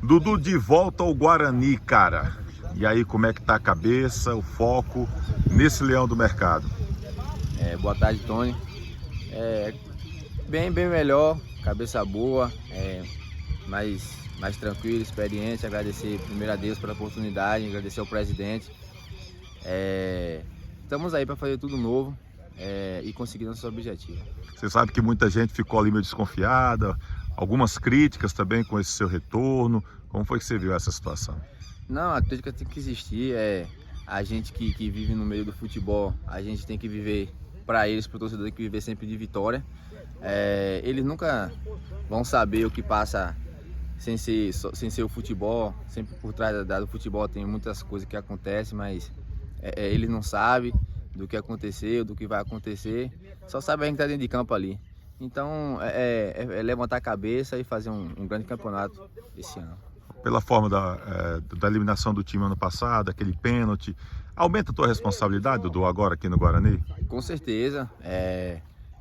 Dudu, de volta ao Guarani, cara. E aí, como é que tá a cabeça, o foco nesse leão do mercado? Boa tarde, Tony. Bem melhor, cabeça boa, mais tranquilo, experiente. Agradecer primeiro a Deus pela oportunidade, agradecer ao presidente. Estamos aí para fazer tudo novo e conseguir nosso objetivo. Você sabe que muita gente ficou ali meio desconfiada, algumas críticas também com esse seu retorno. Como foi que você viu essa situação? Não, a crítica tem que existir. A gente que vive no meio do futebol, a gente tem que viver para eles, para o torcedor, tem que viver sempre de vitória. Eles nunca vão saber o que passa sem ser o futebol. Sempre por trás do futebol tem muitas coisas que acontecem, mas eles não sabem do que aconteceu, do que vai acontecer. Só sabe a gente estar dentro de campo ali. Então é levantar a cabeça e fazer um grande campeonato esse ano. Pela forma da eliminação do time ano passado, aquele pênalti, aumenta a tua responsabilidade, Dudu, agora aqui no Guarani? Com certeza.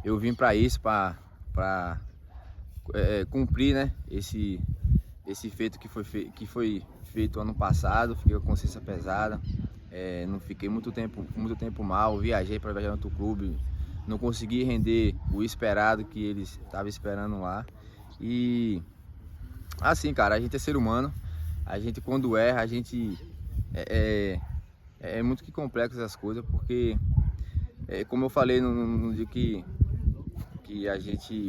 Eu vim para isso, para cumprir, né, esse feito que foi feito ano passado. Fiquei com a consciência pesada, não fiquei muito tempo mal, viajei para viajar no outro clube, não consegui render o esperado que eles estavam esperando lá. E assim, cara, a gente é ser humano, a gente quando erra, a gente é muito que complexo essas coisas, porque como eu falei no dia que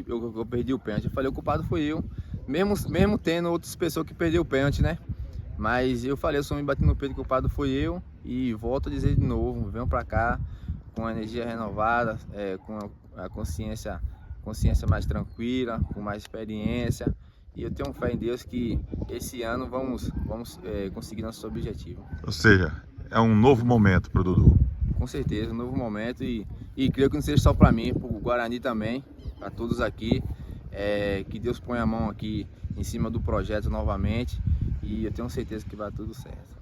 eu perdi o pênalti, eu falei, o culpado foi eu, mesmo tendo outras pessoas que perderam o pênalti, né? Mas eu falei, eu só me bati no peito, o culpado foi eu, e volto a dizer de novo, venham pra cá com a energia renovada, com a consciência mais tranquila, com mais experiência, e eu tenho fé em Deus que esse ano vamos conseguir nosso objetivo. Ou seja, é um novo momento para o Dudu. Com certeza, um novo momento, e creio que não seja só para mim, para o Guarani também, para todos aqui. Que Deus ponha a mão aqui em cima do projeto novamente, e eu tenho certeza que vai tudo certo.